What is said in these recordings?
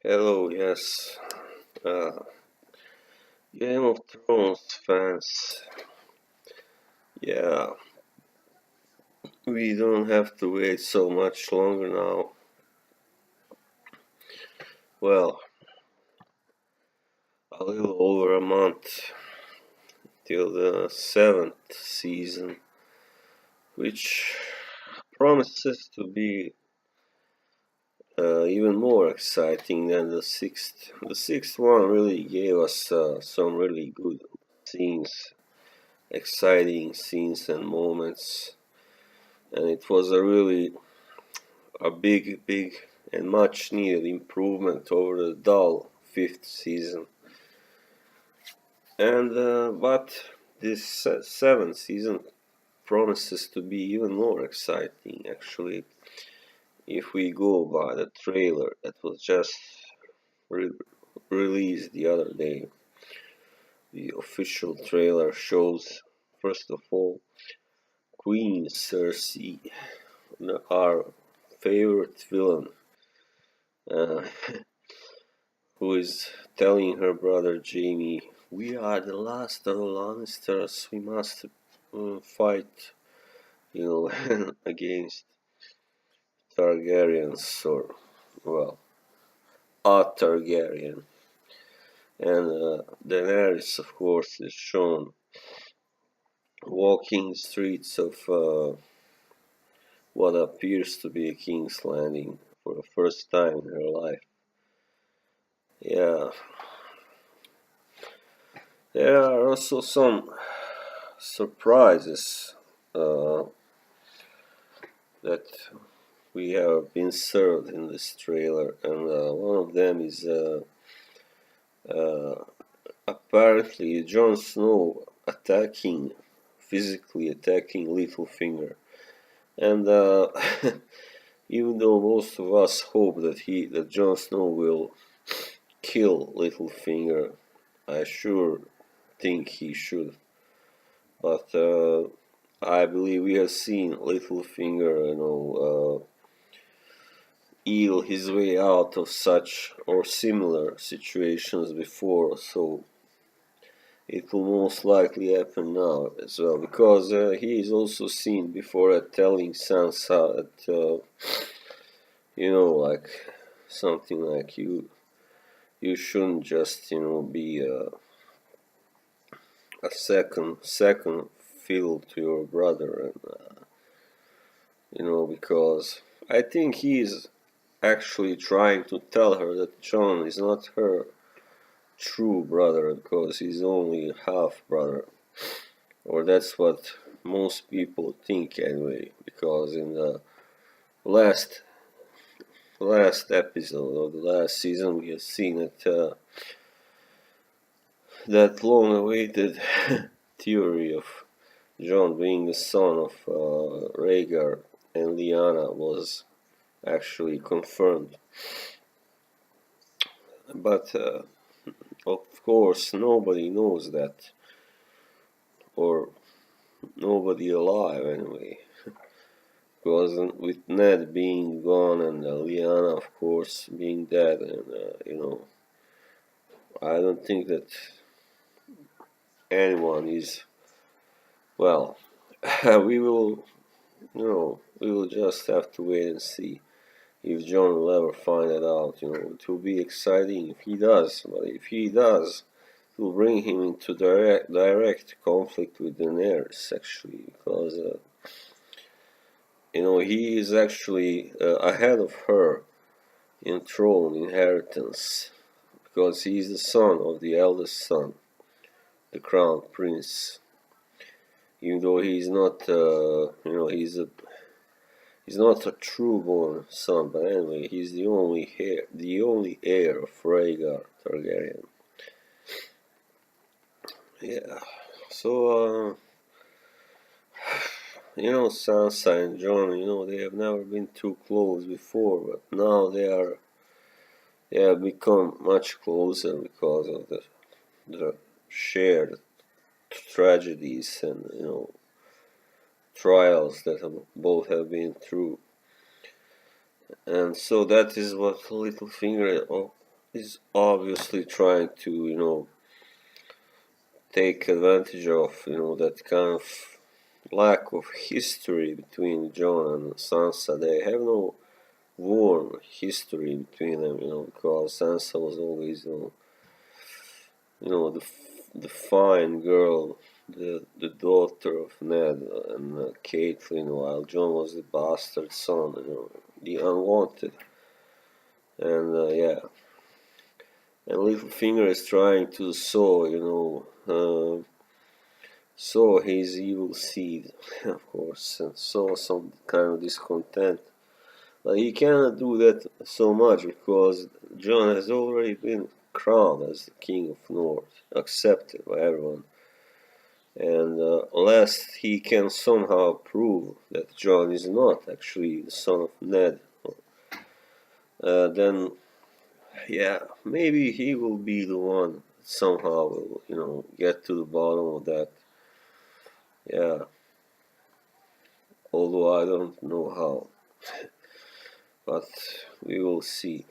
Hello, yes. Uh, Game of Thrones fans. Yeah, we don't have to wait so much longer now. Well, a little over a month till the seventh season, which promises to be even more exciting than the sixth. The sixth one really gave us some really good scenes, exciting scenes and moments, and it was a big and much needed improvement over the dull fifth season. And but this seventh season promises to be even more exciting. Actually, if we go by the trailer that was just re- released the other day, the official trailer shows first of all Queen Cersei, our favorite villain. Uh, who is telling her brother Jaime, "We are the last of the Lannisters. We must fight, against Targaryens, or well, a Targaryen." And Daenerys, of course, is shown walking the streets of what appears to be a King's Landing for the first time in her life. Yeah, there are also some surprises uh, that we have been served in this trailer, and one of them is uh, apparently Jon Snow physically attacking Littlefinger, and even though most of us hope that Jon Snow will kill Littlefinger, I sure think he should, but I believe we have seen Littlefinger, eel his way out of such or similar situations before, so it will most likely happen now as well, because he is also seen before at telling Sansa that, like something like you shouldn't just, be a second fiddle to your brother, and because I think he is actually trying to tell her that Jon is not her true brother, because he's only half brother, or that's what most people think anyway, because in the last last episode of the last season we have seen that long awaited theory of Jon being the son of Rhaegar and Lyanna was actually confirmed, but of course nobody knows that, or nobody alive anyway, because with Ned being gone and Lyanna, of course, being dead, and I don't think that anyone is, well. We will just have to wait and see if Jon will ever find it out. It will be exciting if he does, but if he does, it will bring him into direct conflict with Daenerys, actually, because he is actually ahead of her in throne inheritance, because he is the son of the eldest son, the crown prince. Even though he's not, he's not a true-born son, but anyway, he's the only heir of Rhaegar Targaryen. Yeah. So, Sansa and Jon, they have never been too close before, but now they have become much closer because of the shared tragedies and trials that both have been through, and so that is what Littlefinger is obviously trying to, take advantage of, that kind of lack of history between Jon and Sansa. They have no warm history between them, because Sansa was always, the fine girl, the daughter of Ned and Catelyn, while Jon was the bastard son, the unwanted. And yeah, and Littlefinger is trying to sow his evil seed, of course, and sow some kind of discontent. But he cannot do that so much because Jon has already been crowned as the King of North, accepted by everyone. And unless he can somehow prove that Jon is not actually the son of Ned, then yeah, maybe he will be the one somehow will, get to the bottom of that. Yeah, although I don't know how, but we will see.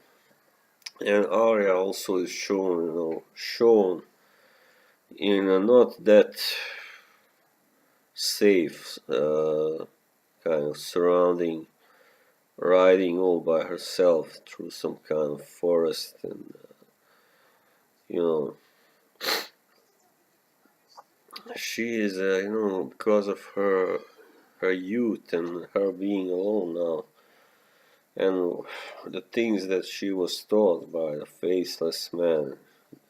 And Arya also is shown in a not that safe kind of surrounding, riding all by herself through some kind of forest, and you know she is because of her youth and her being alone now, and the things that she was taught by the faceless man,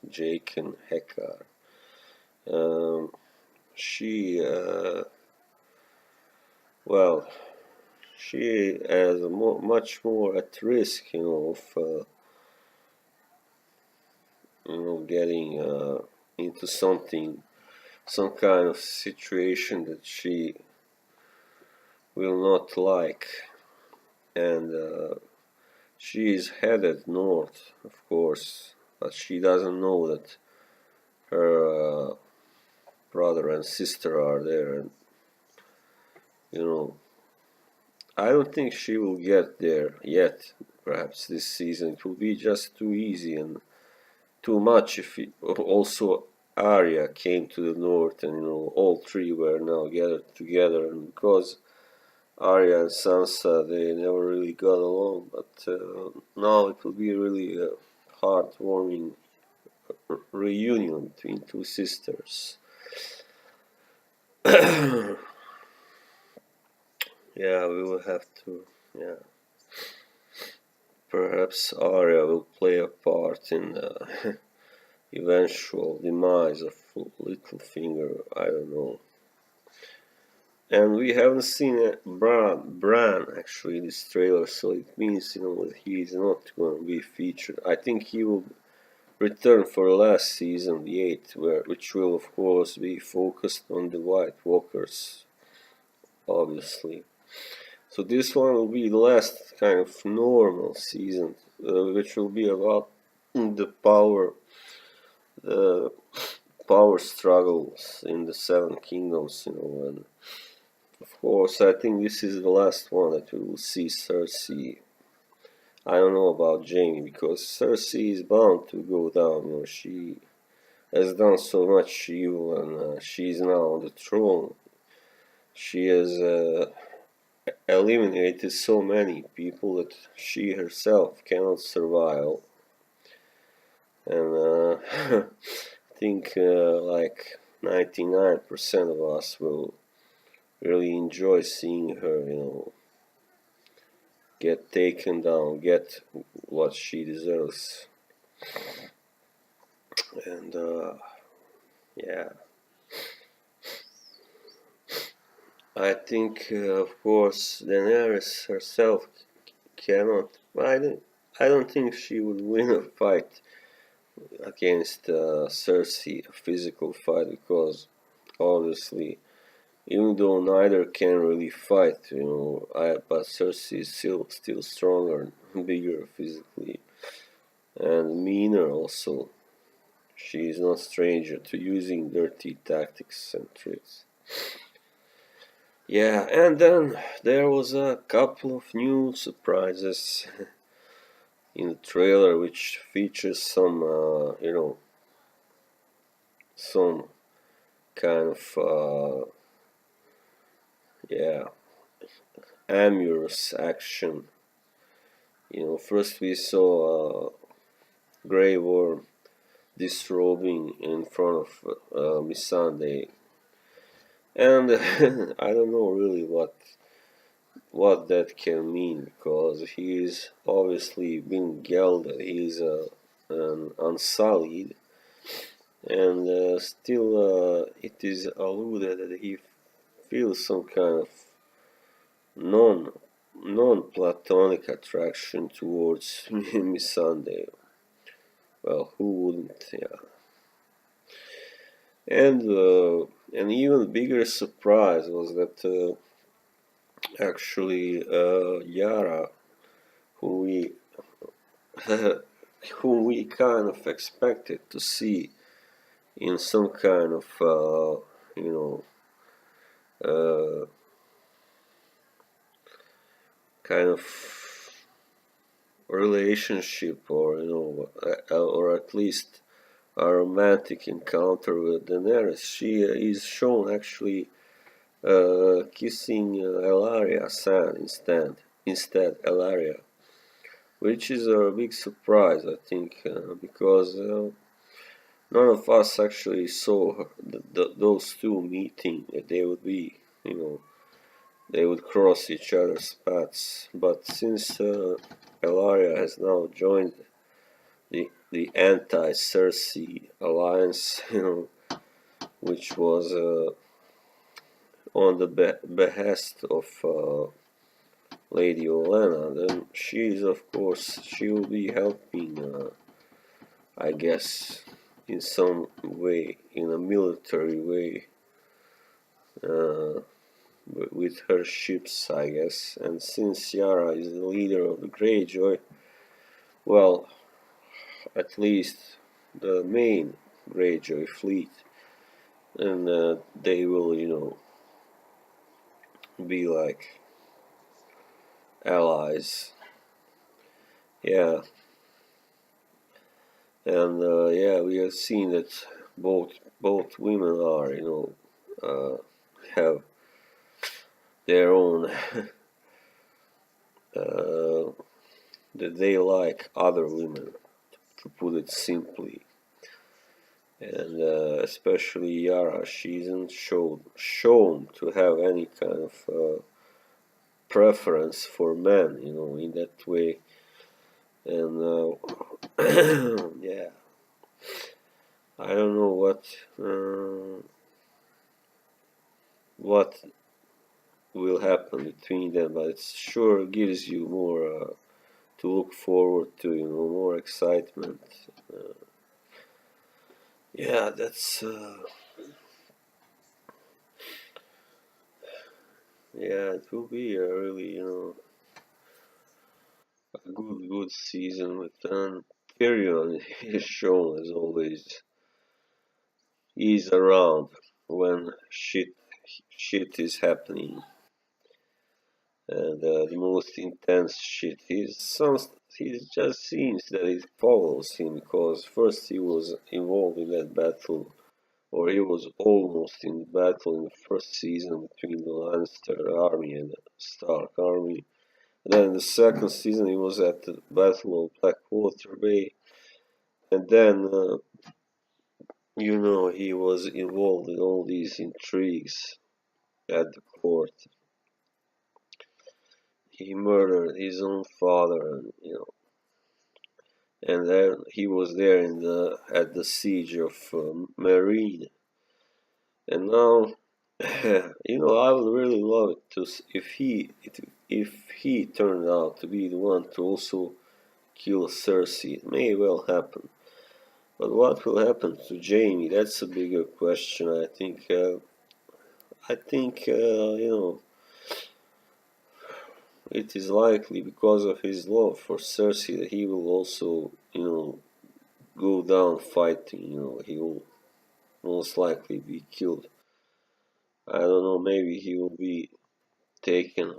Jaqen H'ghar. She well, she is much more at risk, of getting into some kind of situation that she will not like, and she is headed north, of course, but she doesn't know that her brother and sister are there, and I don't think she will get there yet. Perhaps this season it will be just too easy and too much if also Arya came to the north, and all three were now gathered together, and because Arya and Sansa they never really got along, but now it will be really a heartwarming reunion between two sisters. Yeah, we will have to. Yeah, perhaps Arya will play a part in the eventual demise of Littlefinger. I don't know. And we haven't seen Bran actually in this trailer, so it means that he is not going to be featured. I think he will return for the last season, the 8th, which will of course be focused on the White Walkers, obviously. So this one will be the last kind of normal season, which will be about the power struggles in the Seven Kingdoms, and of course I think this is the last one that we will see Cersei. I don't know about Jaime, because Cersei is bound to go down. She has done so much evil, and she is now on the throne. She has eliminated so many people that she herself cannot survive, and I think like 99% of us will really enjoy seeing her, get taken down, get what she deserves. And yeah, I think of course Daenerys herself cannot. I don't think she would win a fight against Cersei, a physical fight, because obviously, even though neither can really fight, but Cersei is still stronger and bigger physically, and meaner also. She is no stranger to using dirty tactics and tricks. Yeah, and then there was a couple of new surprises. in the trailer, which features some, some kind of, yeah, amorous action. First we saw Grey Worm disrobing in front of Missandei, and I don't know really what that can mean, because he is obviously being gelded. He is an unsullied, and still it is alluded that he feels some kind of non non-platonic attraction towards Missandei. Well, who wouldn't? Yeah. And an even bigger surprise was that actually Yara, who we whom we kind of expected to see in some kind of you know uh, kind of relationship, or or at least a romantic encounter with Daenerys. She is shown actually kissing Elaria Sand instead Elaria, which is a big surprise, I think, because none of us actually saw those two meeting. That they would be, they would cross each other's paths. But since Elaria has now joined the anti-Cersei alliance, which was on the behest of Lady Olenna, then she will be helping, I guess, in some way, in a military way, uh, with her ships, I guess. And since Yara is the leader of the Greyjoy, well, at least the main Greyjoy fleet, and they will, be like allies. Yeah, and yeah, we have seen that both women are, have their own uh, that they like other women, to put it simply. And especially Yara, she isn't shown to have any kind of preference for men, in that way. And yeah, I don't know what will happen between them, but it sure gives you more to look forward to, more excitement. Uh, yeah, that's yeah, it will be a really, a good season with Tyrion is shown as always. He's around when shit is happening, and the most intense shit. He just seems that it follows him, because first he was involved in that battle, or he was almost in the battle in the first season between the Lannister army and the Stark army. And then in the second season he was at the Battle of Blackwater Bay, and then he was involved in all these intrigues at the court. He murdered his own father, and then he was there at the siege of Meereen. And now, I would really love it if he turned out to be the one to also kill Cersei. It may well happen, but what will happen to Jaime? That's a bigger question. I think it is likely, because of his love for Cersei, that he will also, go down fighting. He will most likely be killed. I don't know, maybe he will be taken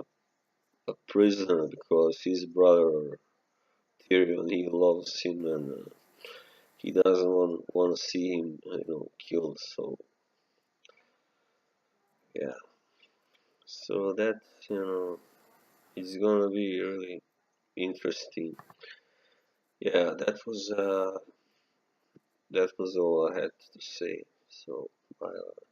a prisoner because his brother Tyrion, he loves him, and he doesn't want to see him, killed. So yeah, so that it's gonna be really interesting. Yeah, that was all I had to say. So bye.